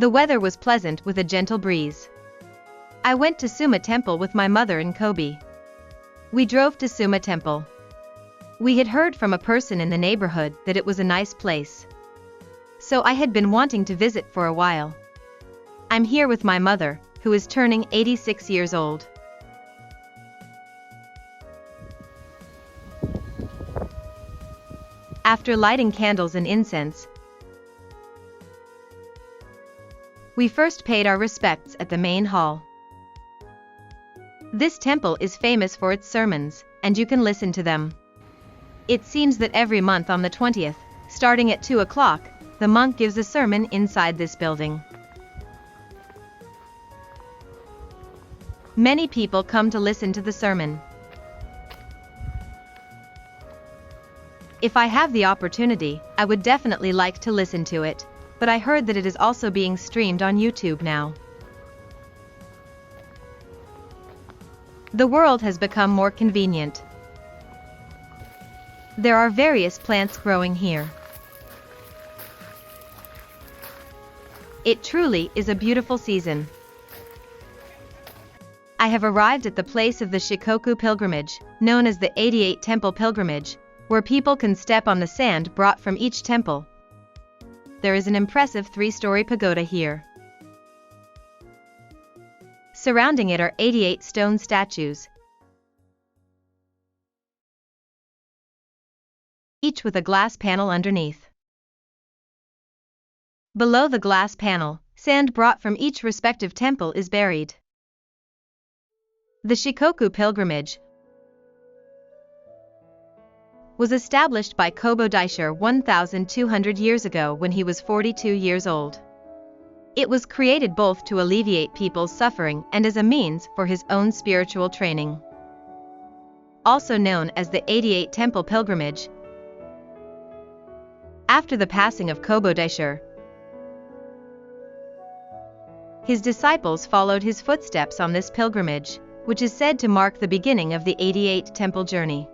The weather was pleasant with a gentle breeze. I went to Suma Temple with my mother in Kobe. We drove to Suma Temple. We had heard from a person in the neighborhood that it was a nice place. So I had been wanting to visit for a while. I'm here with my mother, who is turning 86 years old. After lighting candles and incense, we first paid our respects at the main hall. This temple is famous for its sermons, and you can listen to them. It seems that every month on the 20th, starting at 2 o'clock, the monk gives a sermon inside this building. Many people come to listen to the sermon. If I have the opportunity, I would definitely like to listen to it, but I heard that it is also being streamed on YouTube now. The world has become more convenient. There are various plants growing here. It truly is a beautiful season. I have arrived at the place of the Shikoku pilgrimage, known as the 88 Temple pilgrimage, where people can step on the sand brought from each temple. There is an impressive 3-story pagoda here. Surrounding it are 88 stone statues, each with a glass panel underneath. Below the glass panel, sand brought from each respective temple is buried. The Shikoku pilgrimage was established by Kobo Daisho 1,200 years ago when he was 42 years old. It was created both to alleviate people's suffering and as a means for his own spiritual training. Also known as the 88 Temple pilgrimage. After the passing of Kobo Daisho, his disciples followed his footsteps on this pilgrimage, which is said to mark the beginning of the 88 Temple journey.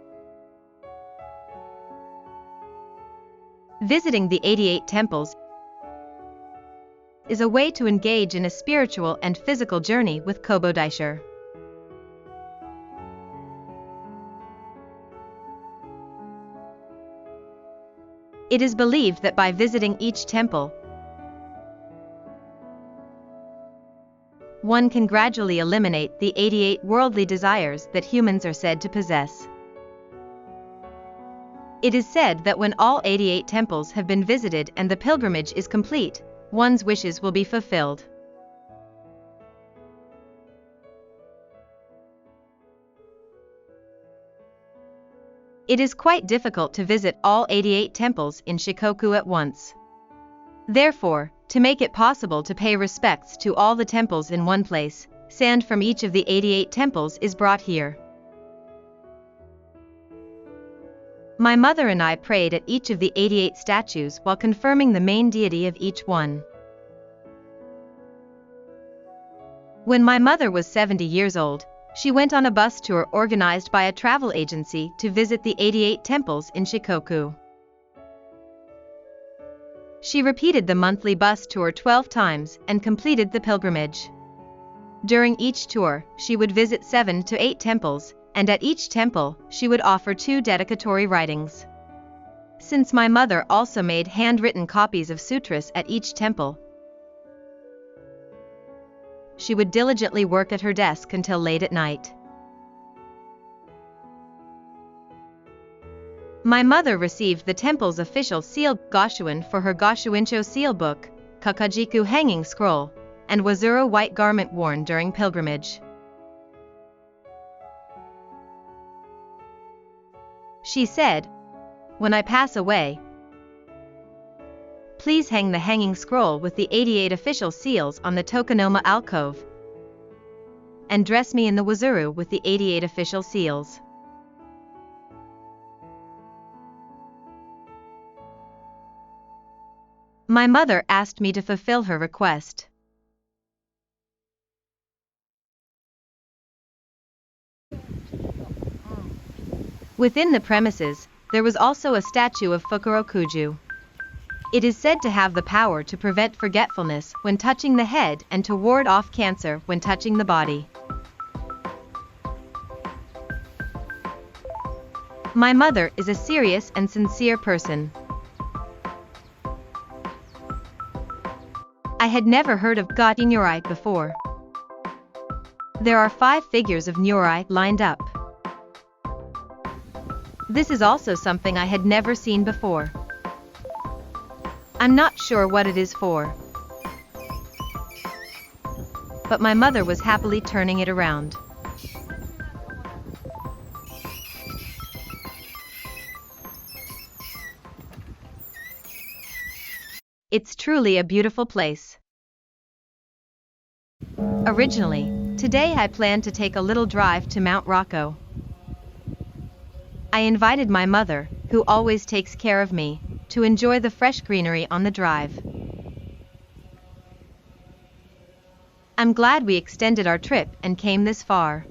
Visiting the 88 temples is a way to engage in a spiritual and physical journey with Kobo Daisho. It is believed that by visiting each temple, one can gradually eliminate the 88 worldly desires that humans are said to possess. It is said that when all 88 temples have been visited and the pilgrimage is complete, one's wishes will be fulfilled. It is quite difficult to visit all 88 temples in Shikoku at once. Therefore, to make it possible to pay respects to all the temples in one place, sand from each of the 88 temples is brought here. My mother and I prayed at each of the 88 statues while confirming the main deity of each one. When my mother was 70 years old, she went on a bus tour organized by a travel agency to visit the 88 temples in Shikoku. She repeated the monthly bus tour 12 times and completed the pilgrimage. During each tour, she would visit 7 to 8 temples, and at each temple, she would offer 2 dedicatory writings. Since my mother also made handwritten copies of sutras at each temple, she would diligently work at her desk until late at night. My mother received the temple's official seal Goshuin for her Goshuincho seal book, Kakajiku hanging scroll, and Wazuro white garment worn during pilgrimage. She said, "When I pass away, please hang the hanging scroll with the 88 official seals on the Tokonoma alcove, and dress me in the wazuru with the 88 official seals." My mother asked me to fulfill her request. Within the premises, there was also a statue of Fukuro Kuju. It is said to have the power to prevent forgetfulness when touching the head and to ward off cancer when touching the body. My mother is a serious and sincere person. I had never heard of God Nyurai before. There are 5 figures of Nyurai lined up. This is also something I had never seen before. I'm not sure what it is for. But my mother was happily turning it around. It's truly a beautiful place. Originally, today I planned to take a little drive to Mount Rocco. I invited my mother, who always takes care of me, to enjoy the fresh greenery on the drive. I'm glad we extended our trip and came this far.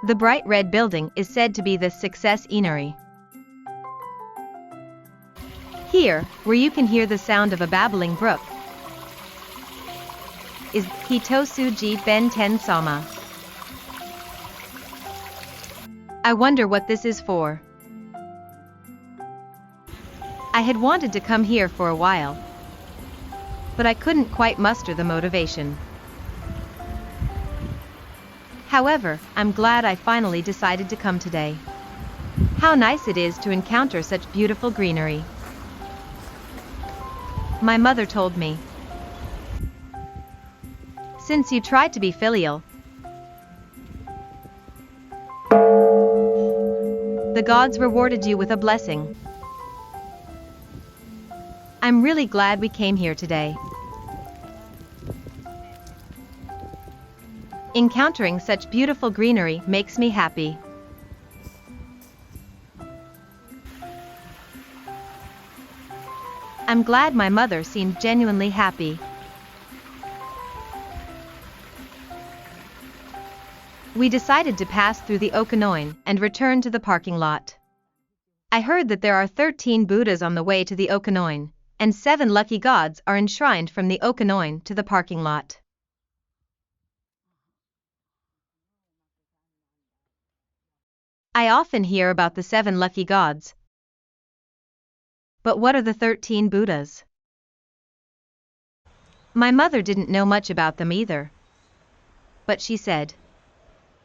The bright red building is said to be the Success Inari. Here, where you can hear the sound of a babbling brook, is Hitosuji Ben Ten Sama. I wonder what this is for. I had wanted to come here for a while, but I couldn't quite muster the motivation. However, I'm glad I finally decided to come today. How nice it is to encounter such beautiful greenery. My mother told me, since you tried to be filial, the gods rewarded you with a blessing. I'm really glad we came here today. Encountering such beautiful greenery makes me happy. I'm glad my mother seemed genuinely happy. We decided to pass through the Okanoin and return to the parking lot. I heard that there are 13 Buddhas on the way to the Okanoin, and 7 lucky gods are enshrined from the Okanoin to the parking lot. I often hear about the 7 lucky gods. But what are the 13 Buddhas? My mother didn't know much about them either. But she said,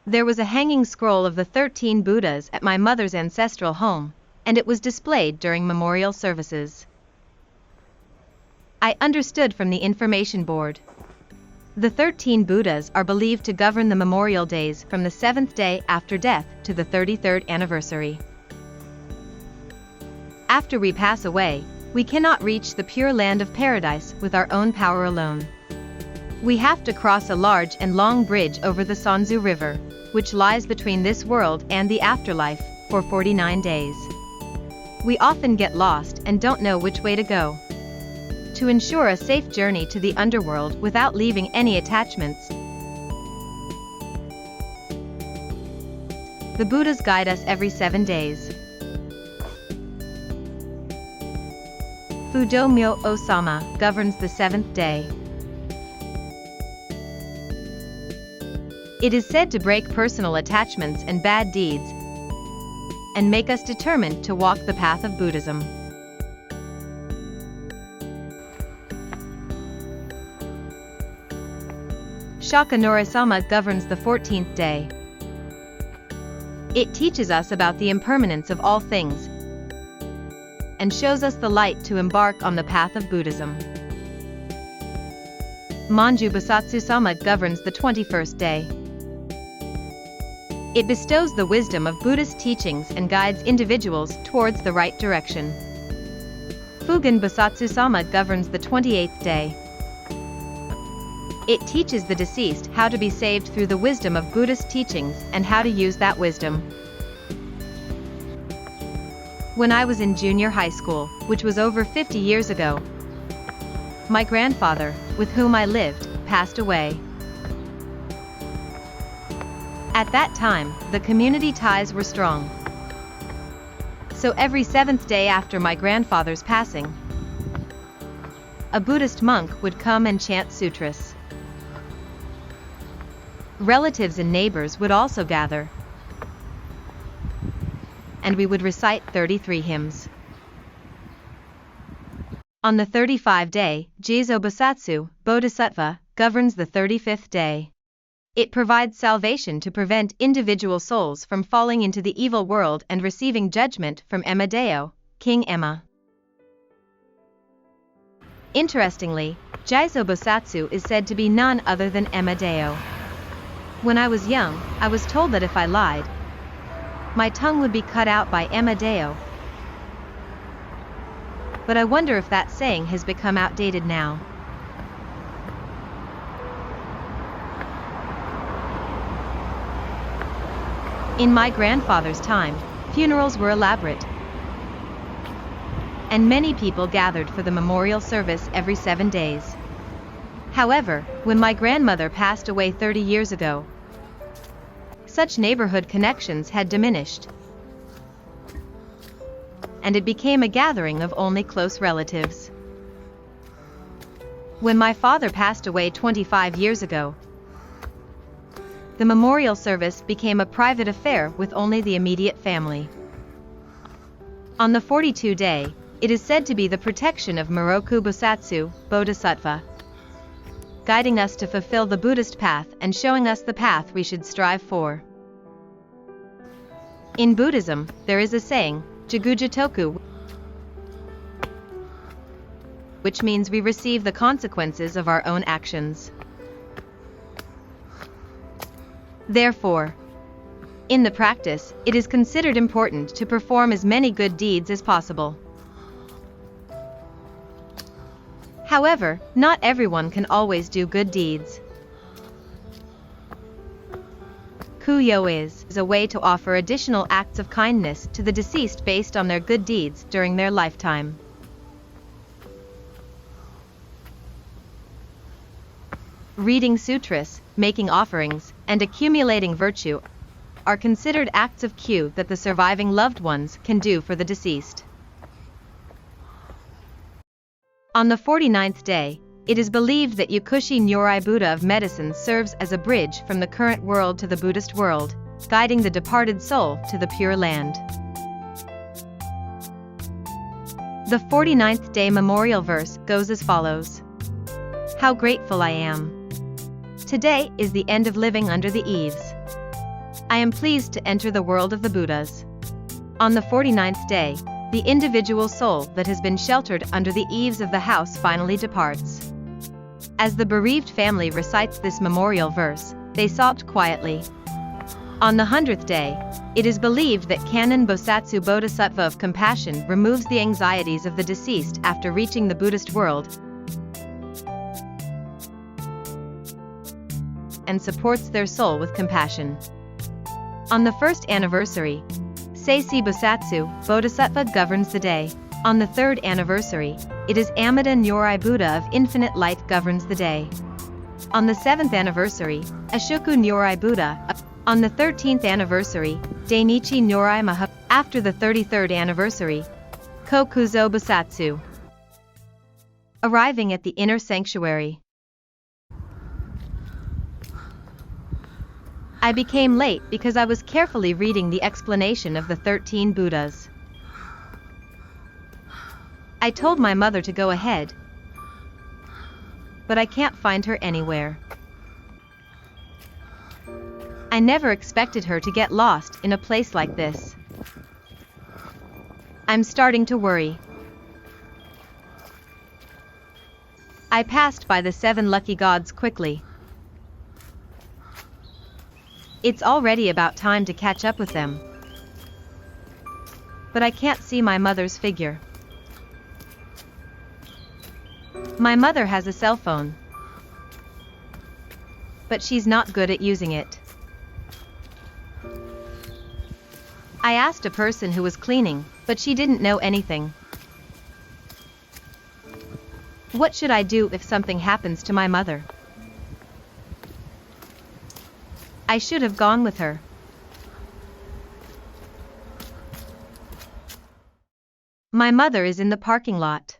there was a hanging scroll of the 13 Buddhas at my mother's ancestral home, and it was displayed during memorial services. I understood from the information board. The 13 Buddhas are believed to govern the memorial days from the 7th day after death to the 33rd anniversary. After we pass away, we cannot reach the pure land of paradise with our own power alone. We have to cross a large and long bridge over the Sanzu River, which lies between this world and the afterlife, for 49 days. We often get lost and don't know which way to go. To ensure a safe journey to the underworld without leaving any attachments, the Buddhas guide us every 7 days. Fudo Myo Osama governs the 7th day. It is said to break personal attachments and bad deeds, and make us determined to walk the path of Buddhism. Shaka Norisama governs the 14th day. It teaches us about the impermanence of all things, and shows us the light to embark on the path of Buddhism. Manju Bosatsu-sama governs the 21st day. It bestows the wisdom of Buddhist teachings and guides individuals towards the right direction. Fugen Bosatsu-sama governs the 28th day. It teaches the deceased how to be saved through the wisdom of Buddhist teachings and how to use that wisdom. When I was in junior high school, which was over 50 years ago, my grandfather, with whom I lived, passed away. At that time, the community ties were strong. So every seventh day after my grandfather's passing, a Buddhist monk would come and chant sutras. Relatives and neighbors would also gather, and we would recite 33 hymns. On the 35th day, Jizo Bodhisattva, governs the 35th day. It provides salvation to prevent individual souls from falling into the evil world and receiving judgment from Emadeo, King Emma. Interestingly, Jizo is said to be none other than Emadeo. When I was young, I was told that if I lied, my tongue would be cut out by Emadeo. But I wonder if that saying has become outdated now. In my grandfather's time, funerals were elaborate, and many people gathered for the memorial service every 7 days. However, when my grandmother passed away 30 years ago, such neighborhood connections had diminished, and it became a gathering of only close relatives. When my father passed away 25 years ago, the memorial service became a private affair with only the immediate family. On the 42nd day, it is said to be the protection of Moroku Bosatsu, Bodhisattva, guiding us to fulfill the Buddhist path and showing us the path we should strive for. In Buddhism, there is a saying, Jigujatoku, which means we receive the consequences of our own actions. Therefore, in the practice, it is considered important to perform as many good deeds as possible. However, not everyone can always do good deeds. Kuyo is a way to offer additional acts of kindness to the deceased based on their good deeds during their lifetime. Reading sutras, making offerings, and accumulating virtue are considered acts of Q that the surviving loved ones can do for the deceased. On the 49th day, it is believed that Yakushi Nyorai Buddha of medicine serves as a bridge from the current world to the Buddhist world, guiding the departed soul to the Pure Land. The 49th day memorial verse goes as follows. How grateful I am. Today is the end of living under the eaves. I am pleased to enter the world of the Buddhas. On the 49th day, the individual soul that has been sheltered under the eaves of the house finally departs. As the bereaved family recites this memorial verse, they sobbed quietly. On the 100th day, it is believed that Kannon Bosatsu Bodhisattva of compassion removes the anxieties of the deceased after reaching the Buddhist world and supports their soul with compassion. On the first anniversary, Seisei Bosatsu, Bodhisattva governs the day. On the third anniversary, it is Amida Nyorai Buddha of infinite light governs the day. On the 7th anniversary, Ashoku Nyorai Buddha. On the 13th anniversary, Dainichi Nyorai Maha. After the 33rd anniversary, Kokuzo Bosatsu. Arriving at the inner sanctuary. I became late because I was carefully reading the explanation of the 13 Buddhas. I told my mother to go ahead, but I can't find her anywhere. I never expected her to get lost in a place like this. I'm starting to worry. I passed by the 7 lucky gods quickly. It's already about time to catch up with them. But I can't see my mother's figure. My mother has a cell phone, but she's not good at using it. I asked a person who was cleaning, but she didn't know anything. What should I do if something happens to my mother? I should have gone with her. My mother is in the parking lot,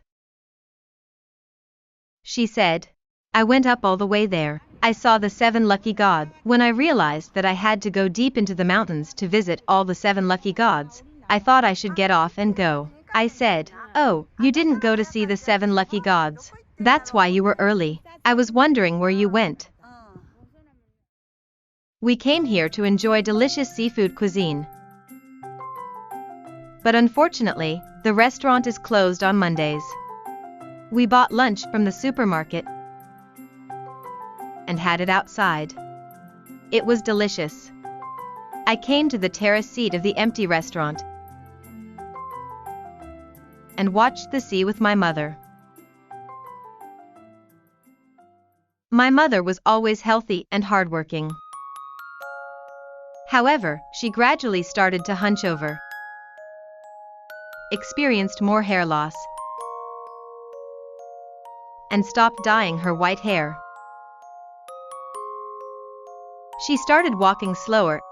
she said. I went up all the way there. I saw the 7 lucky gods. When I realized that I had to go deep into the mountains to visit all the 7 lucky gods, I thought I should get off and go. I said, "Oh, you didn't go to see the 7 lucky gods. That's why you were early. I was wondering where you went." We came here to enjoy delicious seafood cuisine. But unfortunately, the restaurant is closed on Mondays. We bought lunch from the supermarket and had it outside. It was delicious. I came to the terrace seat of the empty restaurant and watched the sea with my mother. My mother was always healthy and hardworking. However, she gradually started to hunch over, experienced more hair loss, and stopped dyeing her white hair. She started walking slower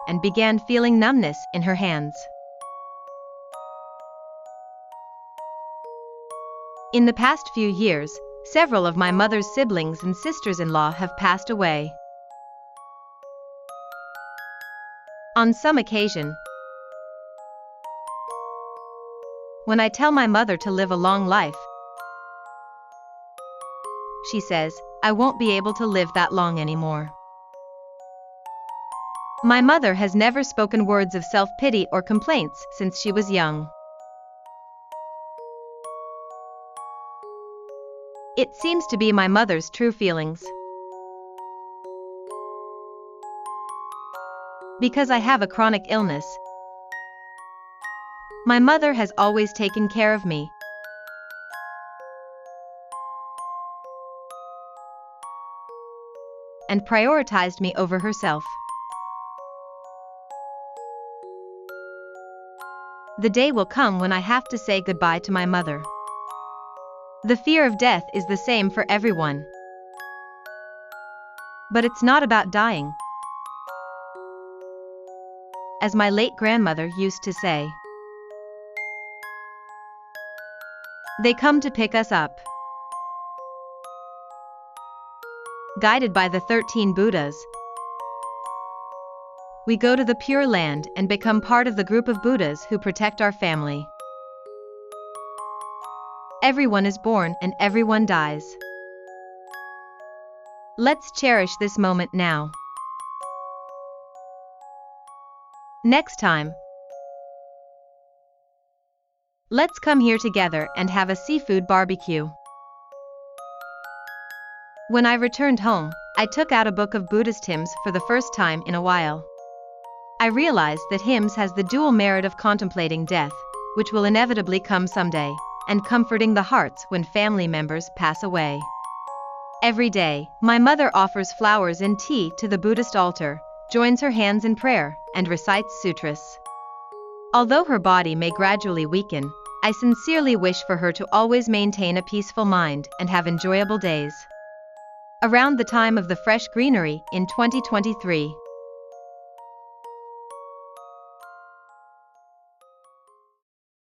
and began feeling numbness in her hands. In the past few years, several of my mother's siblings and sisters-in-law have passed away. On some occasion, when I tell my mother to live a long life, she says, "I won't be able to live that long anymore." My mother has never spoken words of self-pity or complaints since she was young. It seems to be my mother's true feelings. Because I have a chronic illness, my mother has always taken care of me and prioritized me over herself. The day will come when I have to say goodbye to my mother. The fear of death is the same for everyone. But it's not about dying, as my late grandmother used to say. They come to pick us up. Guided by the 13 Buddhas, we go to the Pure Land and become part of the group of Buddhas who protect our family. Everyone is born and everyone dies. Let's cherish this moment now. Next time, let's come here together and have a seafood barbecue. When I returned home, I took out a book of Buddhist hymns for the first time in a while. I realized that hymns has the dual merit of contemplating death, which will inevitably come someday, and comforting the hearts when family members pass away. Every day, my mother offers flowers and tea to the Buddhist altar, joins her hands in prayer, and recites sutras. Although her body may gradually weaken, I sincerely wish for her to always maintain a peaceful mind and have enjoyable days. Around the time of the fresh greenery in 2023,